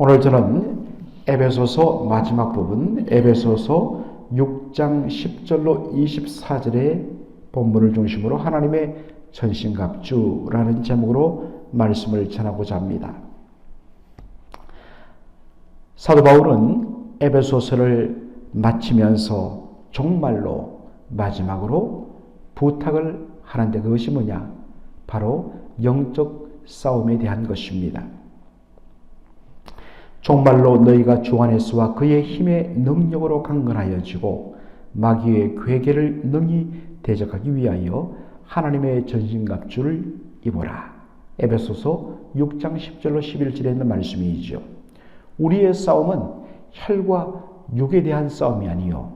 오늘 저는 에베소서 마지막 부분 에베소서 6장 10절로 24절의 본문을 중심으로 하나님의 전신갑주라는 제목으로 말씀을 전하고자 합니다. 사도 바울은 에베소서를 마치면서 정말로 마지막으로 부탁을 하는데 그것이 뭐냐? 바로 영적 싸움에 대한 것입니다. 정말로 너희가 주 안에서와 그의 힘의 능력으로 강건하여지고 마귀의 괴계를 능히 대적하기 위하여 하나님의 전신갑주를 입어라. 에베소서 6장 10절로 11절에 있는 말씀이죠. 우리의 싸움은 혈과 육에 대한 싸움이 아니요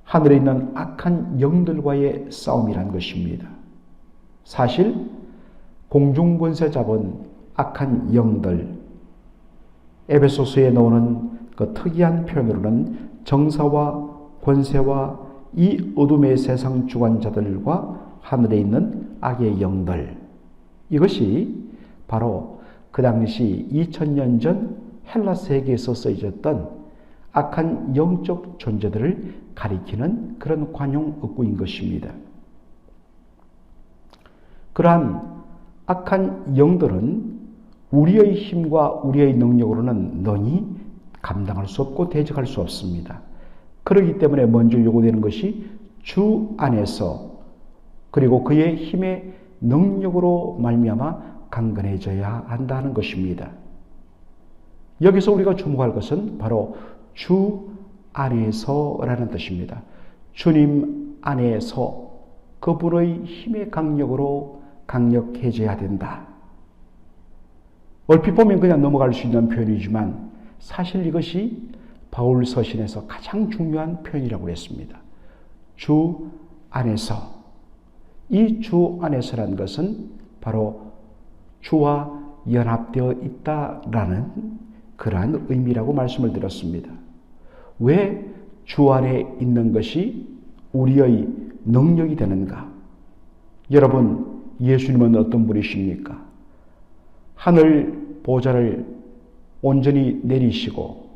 하늘에 있는 악한 영들과의 싸움이란 것입니다. 사실 공중권세 잡은 악한 영들, 에베소서에 나오는 그 특이한 표현으로는 정사와 권세와 이 어둠의 세상 주관자들과 하늘에 있는 악의 영들, 이것이 바로 그 당시 2000년 전 헬라 세계에서 쓰여졌던 악한 영적 존재들을 가리키는 그런 관용 어구인 것입니다. 그러한 악한 영들은 우리의 힘과 우리의 능력으로는 능히 감당할 수 없고 대적할 수 없습니다. 그렇기 때문에 먼저 요구되는 것이 주 안에서 그리고 그의 힘의 능력으로 말미암아 강건해져야 한다는 것입니다. 여기서 우리가 주목할 것은 바로 주 안에서라는 뜻입니다. 주님 안에서 그분의 힘의 강력으로 강력해져야 된다. 얼핏 보면 그냥 넘어갈 수 있는 표현이지만 사실 이것이 바울 서신에서 가장 중요한 표현이라고 했습니다. 주 안에서. 이 주 안에서라는 것은 바로 주와 연합되어 있다라는 그러한 의미라고 말씀을 드렸습니다. 왜 주 안에 있는 것이 우리의 능력이 되는가? 여러분, 예수님은 어떤 분이십니까? 하늘 보좌를 온전히 내리시고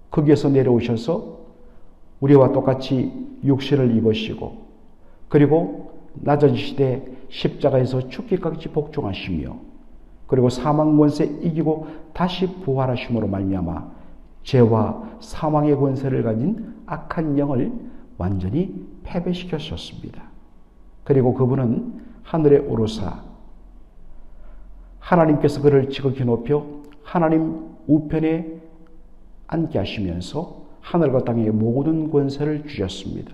거기에서 내려오셔서 우리와 똑같이 육신을 입으시고 그리고 낮아지시되 십자가에서 죽기까지 복종하시며 그리고 사망 권세 이기고 다시 부활하심으로 말미암아 죄와 사망의 권세를 가진 악한 영을 완전히 패배시키셨습니다. 그리고 그분은 하늘에 오르사 하나님께서 그를 지극히 높여 하나님 우편에 앉게 하시면서 하늘과 땅의 모든 권세를 주셨습니다.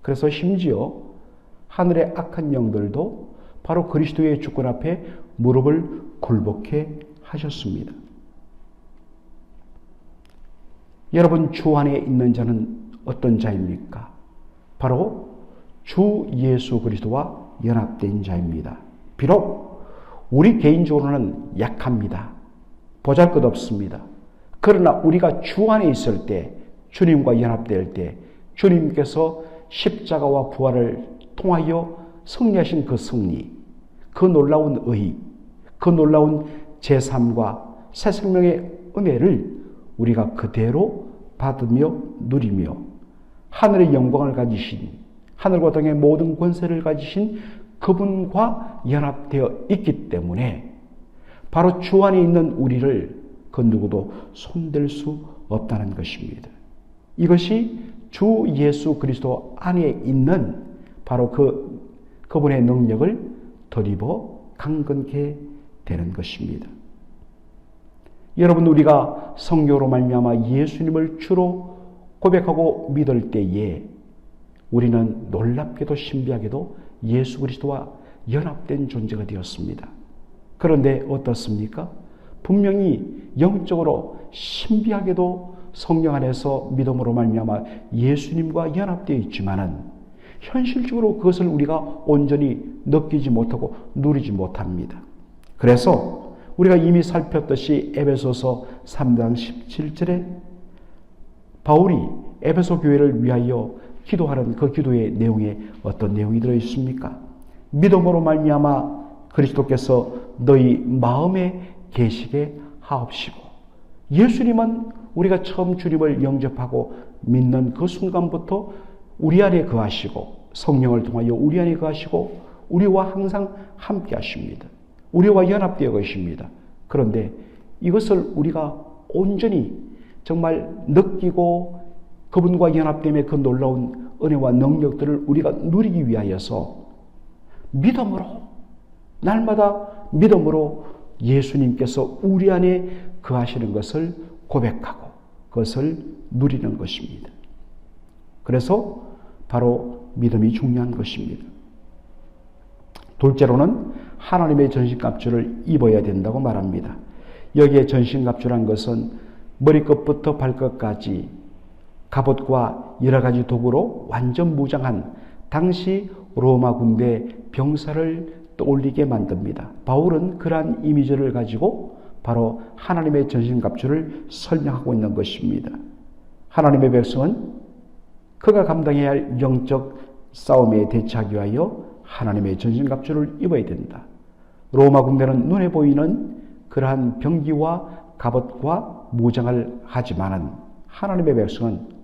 그래서 심지어 하늘의 악한 영들도 바로 그리스도의 주권 앞에 무릎을 굴복해 하셨습니다. 여러분, 주 안에 있는 자는 어떤 자입니까? 바로 주 예수 그리스도와 연합된 자입니다. 비록 우리 개인적으로는 약합니다. 보잘것없습니다. 그러나 우리가 주 안에 있을 때, 주님과 연합될 때 주님께서 십자가와 부활을 통하여 승리하신 그 승리, 그 놀라운 의, 그 놀라운 제3과 새 생명의 은혜를 우리가 그대로 받으며 누리며 하늘의 영광을 가지신, 하늘과 땅의 모든 권세를 가지신 그분과 연합되어 있기 때문에 바로 주 안에 있는 우리를 그 누구도 손댈 수 없다는 것입니다. 이것이 주 예수 그리스도 안에 있는 바로 그분의 능력을 덧입어 강건케 되는 것입니다. 여러분, 우리가 성경으로 말미암아 예수님을 주로 고백하고 믿을 때에 우리는 놀랍게도 신비하게도 예수 그리스도와 연합된 존재가 되었습니다. 그런데 어떻습니까? 분명히 영적으로 신비하게도 성령 안에서 믿음으로 말미암아 예수님과 연합되어 있지만은 현실적으로 그것을 우리가 온전히 느끼지 못하고 누리지 못합니다. 그래서 우리가 이미 살폈듯이 에베소서 3장 17절에 바울이 에베소 교회를 위하여 기도하는 그 기도의 내용에 어떤 내용이 들어있습니까? 믿음으로 말미암아 그리스도께서 너희 마음에 계시게 하옵시고 예수님은 우리가 처음 주님을 영접하고 믿는 그 순간부터 우리 안에 거하시고 성령을 통하여 우리 안에 거하시고 우리와 항상 함께 하십니다. 우리와 연합되어 계십니다. 그런데 이것을 우리가 온전히 정말 느끼고 그분과 연합됨의 그 놀라운 은혜와 능력들을 우리가 누리기 위하여서 믿음으로, 날마다 믿음으로 예수님께서 우리 안에 거하시는 것을 고백하고 그것을 누리는 것입니다. 그래서 바로 믿음이 중요한 것입니다. 둘째로는 하나님의 전신갑주를 입어야 된다고 말합니다. 여기에 전신갑주란 것은 머리끝부터 발끝까지 갑옷과 여러 가지 도구로 완전 무장한 당시 로마 군대 병사를 떠올리게 만듭니다. 바울은 그러한 이미지를 가지고 바로 하나님의 전신갑주를 설명하고 있는 것입니다. 하나님의 백성은 그가 감당해야 할 영적 싸움에 대처하기 위하여 하나님의 전신갑주를 입어야 된다. 로마 군대는 눈에 보이는 그러한 병기와 갑옷과 무장을 하지만은 하나님의 백성은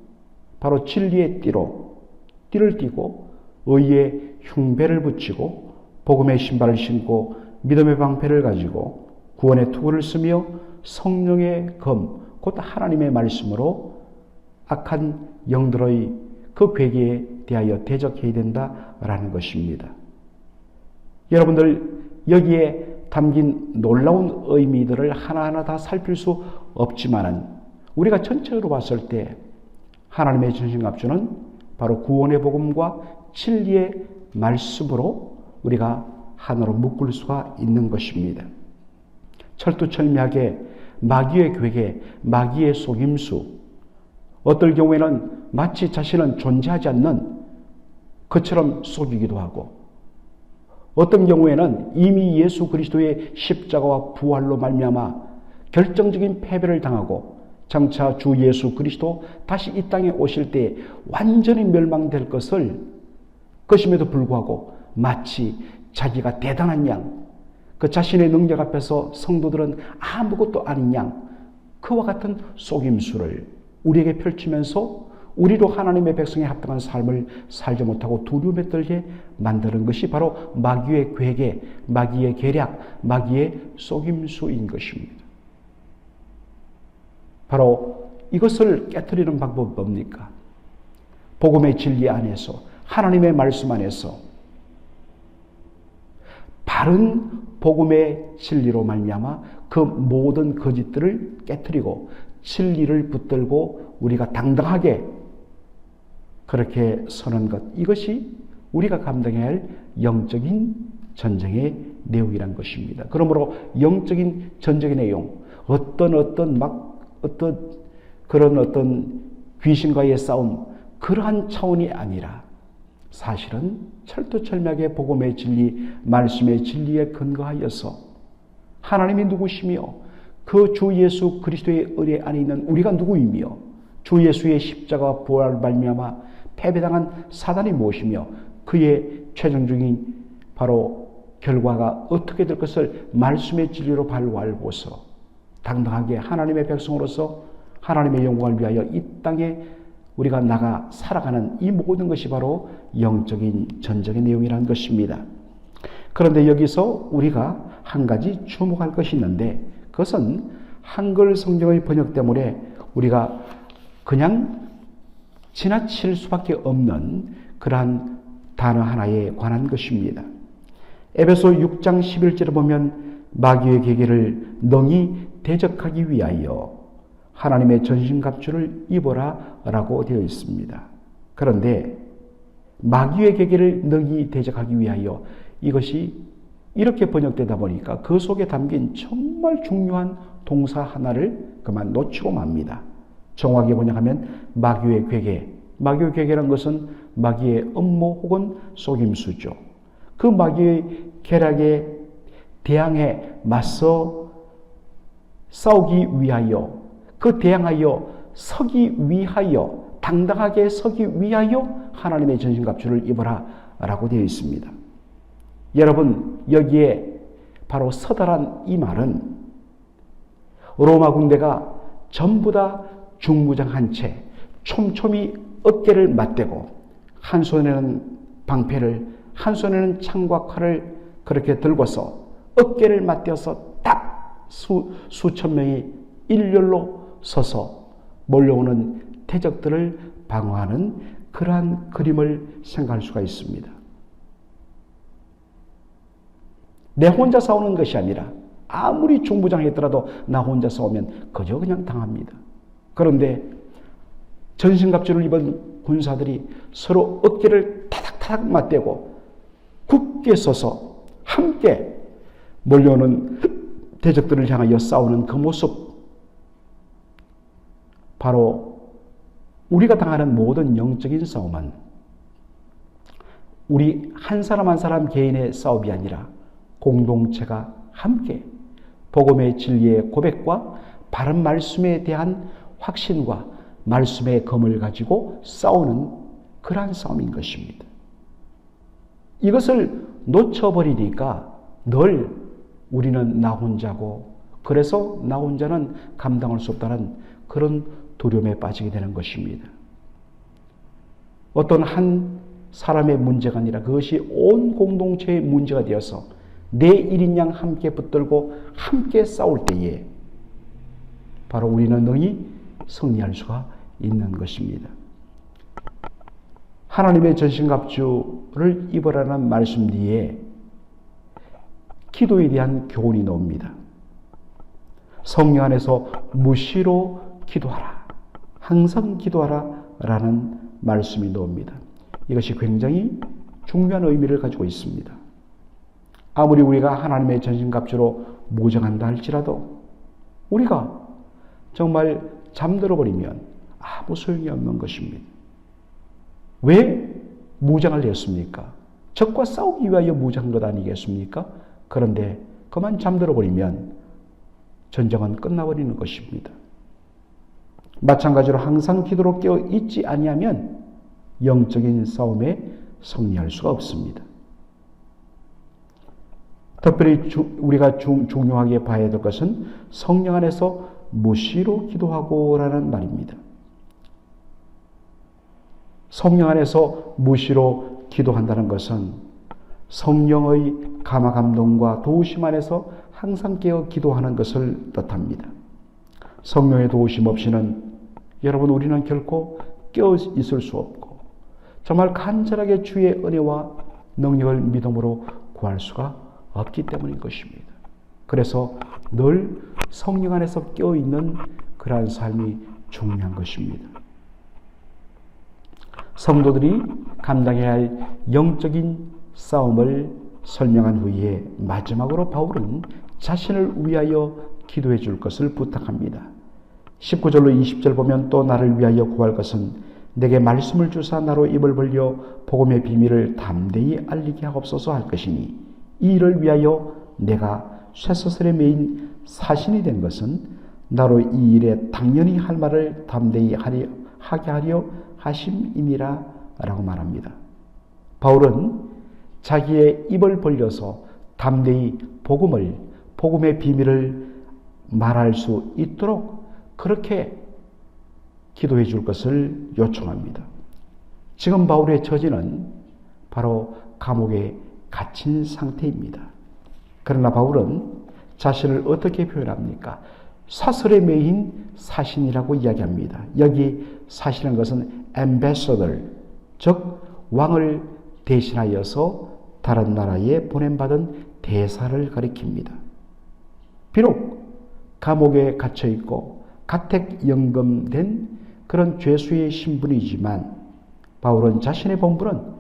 바로 진리의 띠를 띠고 의의 흉배를 붙이고 복음의 신발을 신고 믿음의 방패를 가지고 구원의 투구를 쓰며 성령의 검, 곧 하나님의 말씀으로 악한 영들의 그 괴계에 대하여 대적해야 된다라는 것입니다. 여러분들 여기에 담긴 놀라운 의미들을 하나하나 다 살필 수 없지만은 우리가 전체적으로 봤을 때 하나님의 전신갑주는 바로 구원의 복음과 진리의 말씀으로 우리가 하나로 묶을 수가 있는 것입니다. 철두철미하게 마귀의 괴계, 마귀의 속임수, 어떨 경우에는 마치 자신은 존재하지 않는 것처럼 속이기도 하고 어떤 경우에는 이미 예수 그리스도의 십자가와 부활로 말미암아 결정적인 패배를 당하고 장차 주 예수 그리스도 다시 이 땅에 오실 때 완전히 멸망될 것임에도 불구하고 마치 자기가 대단한 양, 그 자신의 능력 앞에서 성도들은 아무것도 아닌 양, 그와 같은 속임수를 우리에게 펼치면서 우리도 하나님의 백성에 합당한 삶을 살지 못하고 두려움에 떨게 만드는 것이 바로 마귀의 괴계, 마귀의 계략, 마귀의 속임수인 것입니다. 바로 이것을 깨트리는 방법은 뭡니까? 복음의 진리 안에서, 하나님의 말씀 안에서 바른 복음의 진리로 말미암아 그 모든 거짓들을 깨트리고 진리를 붙들고 우리가 당당하게 그렇게 서는 것, 이것이 우리가 감당해야 할 영적인 전쟁의 내용이란 것입니다. 그러므로 영적인 전쟁의 내용, 어떤 귀신과의 싸움, 그러한 차원이 아니라 사실은 철두철미하게 복음의 진리, 말씀의 진리에 근거하여서 하나님이 누구시며 그 주 예수 그리스도의 은혜 안에 있는 우리가 누구이며 주 예수의 십자가와 부활을 말미암아 패배당한 사단이 무엇이며 그의 최종적인 바로 결과가 어떻게 될 것을 말씀의 진리로 바로 알고서 당당하게 하나님의 백성으로서 하나님의 영광을 위하여 이 땅에 우리가 나가 살아가는 이 모든 것이 바로 영적인 전쟁의 내용이라는 것입니다. 그런데 여기서 우리가 한 가지 주목할 것이 있는데 그것은 한글 성경의 번역 때문에 우리가 그냥 지나칠 수밖에 없는 그러한 단어 하나에 관한 것입니다. 에베소 6장 11절에 보면 마귀의 계계를 능히 대적하기 위하여 하나님의 전신갑주를 입어라 라고 되어 있습니다. 그런데 마귀의 계계를 능히 대적하기 위하여, 이것이 이렇게 번역되다 보니까 그 속에 담긴 정말 중요한 동사 하나를 그만 놓치고 맙니다. 정확하게 번역하면 마귀의 괴계. 마귀의 괴계란 것은 마귀의 음모 혹은 속임수죠. 그 마귀의 계략에 대항해 맞서 싸우기 위하여, 그 대항하여 서기 위하여, 당당하게 서기 위하여 하나님의 전신갑주를 입어라 라고 되어 있습니다. 여러분, 여기에 바로 서다란 이 말은 로마 군대가 전부 다 중무장한 채 촘촘히 어깨를 맞대고 한 손에는 방패를 한 손에는 창과 칼을 그렇게 들고서 어깨를 맞대어서 딱 수천 명이 일렬로 서서 몰려오는 대적들을 방어하는 그러한 그림을 생각할 수가 있습니다. 내 혼자 싸우는 것이 아니라 아무리 중무장했더라도 나 혼자 싸우면 그저 그냥 당합니다. 그런데 전신갑주를 입은 군사들이 서로 어깨를 타닥타닥 맞대고 굳게 서서 함께 몰려오는 대적들을 향하여 싸우는 그 모습, 바로 우리가 당하는 모든 영적인 싸움은 우리 한 사람 한 사람 개인의 싸움이 아니라 공동체가 함께 복음의 진리의 고백과 바른 말씀에 대한 확신과 말씀의 검을 가지고 싸우는 그러한 싸움인 것입니다. 이것을 놓쳐버리니까 늘 우리는 나 혼자고, 그래서 나 혼자는 감당할 수 없다는 그런 두려움에 빠지게 되는 것입니다. 어떤 한 사람의 문제가 아니라 그것이 온 공동체의 문제가 되어서 내 일인 양 함께 붙들고 함께 싸울 때에 바로 우리는 능히 승리할 수가 있는 것입니다. 하나님의 전신갑주를 입으라는 말씀 뒤에 기도에 대한 교훈이 나옵니다. 성령 안에서 무시로 기도하라, 항상 기도하라 라는 말씀이 나옵니다. 이것이 굉장히 중요한 의미를 가지고 있습니다. 아무리 우리가 하나님의 전신갑주로 무장한다 할지라도 우리가 정말 잠들어 버리면 아무 소용이 없는 것입니다. 왜 무장을 했습니까? 적과 싸우기 위하여 무장한 것 아니겠습니까? 그런데 그만 잠들어 버리면 전쟁은 끝나버리는 것입니다. 마찬가지로 항상 기도로 깨어 있지 아니하면 영적인 싸움에 승리할 수가 없습니다. 특별히 우리가 중요하게 봐야 될 것은 성령 안에서 무시로 기도하고라는 말입니다. 성령 안에서 무시로 기도한다는 것은 성령의 감화감동과 도우심 안에서 항상 깨어 기도하는 것을 뜻합니다. 성령의 도우심 없이는 여러분 우리는 결코 깨어 있을 수 없고 정말 간절하게 주의 은혜와 능력을 믿음으로 구할 수가 없기 때문인 것입니다. 그래서 늘 성령 안에서 깨어있는 그러한 삶이 중요한 것입니다. 성도들이 감당해야 할 영적인 싸움을 설명한 후에 마지막으로 바울은 자신을 위하여 기도해 줄 것을 부탁합니다. 19절로 20절 보면 또 나를 위하여 구할 것은 내게 말씀을 주사 나로 입을 벌려 복음의 비밀을 담대히 알리게 하옵소서 할 것이니 이 일을 위하여 내가 쇠사슬에 매인 사신이 된 것은 나로 이 일에 당연히 할 말을 담대히 하게 하려 하심이니라 라고 말합니다. 바울은 자기의 입을 벌려서 담대히 복음의 비밀을 말할 수 있도록 그렇게 기도해 줄 것을 요청합니다. 지금 바울의 처지는 바로 감옥에 갇힌 상태입니다. 그러나 바울은 자신을 어떻게 표현합니까? 사슬에 매인 사신이라고 이야기합니다. 여기 사신이라는 것은 ambassador, 즉 왕을 대신하여서 다른 나라에 보냄받은 대사를 가리킵니다. 비록 감옥에 갇혀있고 가택연금된 그런 죄수의 신분이지만 바울은 자신의 본분은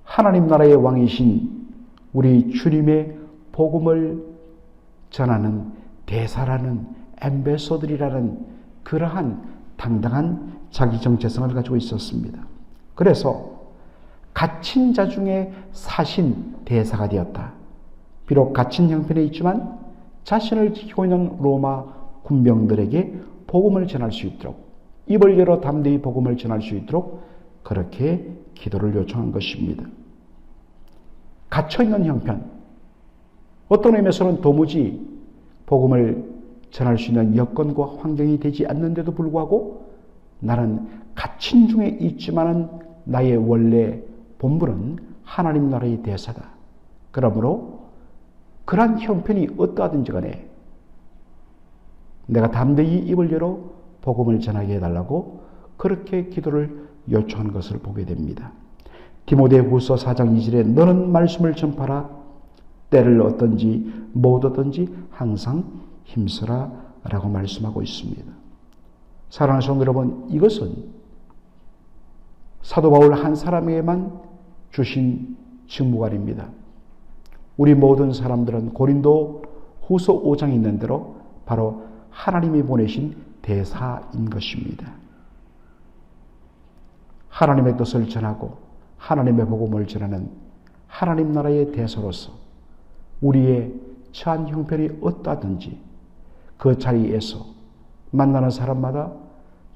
하나님 나라의 왕이신 우리 주님의 복음을 전하는 대사라는 엠베서들이라는 그러한 당당한 자기 정체성을 가지고 있었습니다. 그래서 갇힌 자 중에 사신 대사가 되었다. 비록 갇힌 형편에 있지만 자신을 지키고 있는 로마 군병들에게 복음을 전할 수 있도록 입을 열어 담대히 복음을 전할 수 있도록 그렇게 기도를 요청한 것입니다. 갇혀있는 형편, 어떤 의미에서는 도무지 복음을 전할 수 있는 여건과 환경이 되지 않는데도 불구하고 나는 갇힌 중에 있지만은 나의 원래 본분은 하나님 나라의 대사다. 그러므로 그러한 형편이 어떠하든지 간에 내가 담대히 입을 열어 복음을 전하게 해달라고 그렇게 기도를 요청한 것을 보게 됩니다. 디모데후서 4장 2절에 너는 말씀을 전파라. 때를 얻든지 못 얻든지 항상 힘쓰라 라고 말씀하고 있습니다. 사랑하는 성도 여러분, 이것은 사도 바울 한 사람에게만 주신 직무관입니다. 우리 모든 사람들은 고린도 후서 5장에 있는 대로 바로 하나님이 보내신 대사인 것입니다. 하나님의 뜻을 전하고 하나님의 복음을 전하는 하나님 나라의 대사로서 우리의 처한 형편이 어떠하든지 그 자리에서 만나는 사람마다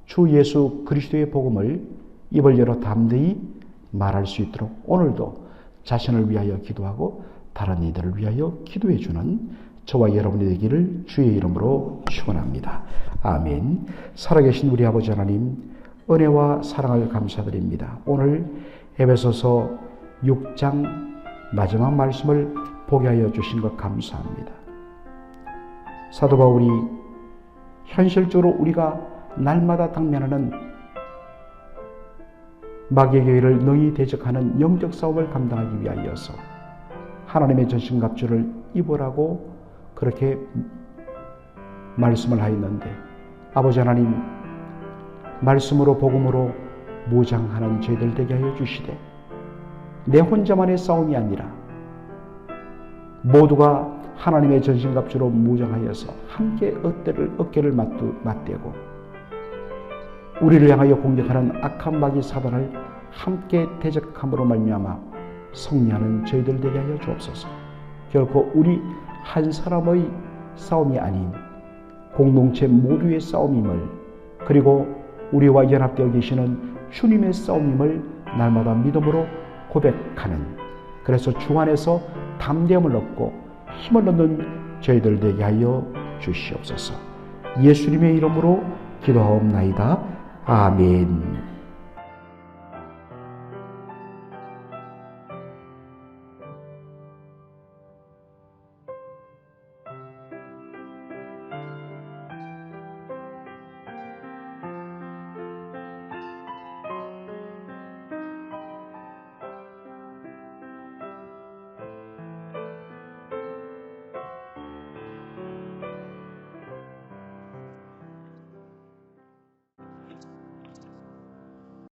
주 예수 그리스도의 복음을 입을 열어 담대히 말할 수 있도록 오늘도 자신을 위하여 기도하고 다른 이들을 위하여 기도해 주는 저와 여러분이 되기를 주의 이름으로 축원합니다. 아멘. 살아계신 우리 아버지 하나님, 은혜와 사랑을 감사드립니다. 오늘 에베소서 6장 마지막 말씀을 보게 하여 주신 것 감사합니다. 사도 바울이 현실적으로 우리가 날마다 당면하는 마귀의 교회를 능히 대적하는 영적 싸움을 감당하기 위하여서 하나님의 전신갑주를 입으라고 그렇게 말씀을 하였는데, 아버지 하나님, 말씀으로 복음으로 무장하는 저희들 되게 하여 주시되 내 혼자만의 싸움이 아니라 모두가 하나님의 전신갑주로 무장하여서 함께 어깨를 맞대고 우리를 향하여 공격하는 악한 마귀 사단을 함께 대적함으로 말미암아 승리하는 저희들 되게 하여 주옵소서. 결코 우리 한 사람의 싸움이 아닌 공동체 모두의 싸움임을, 그리고 우리와 연합되어 계시는 주님의 싸움임을 날마다 믿음으로 고백하는, 그래서 주 안에서 담대함을 얻고 힘을 얻는 저희들 되게 하여 주시옵소서. 예수님의 이름으로 기도하옵나이다. 아멘.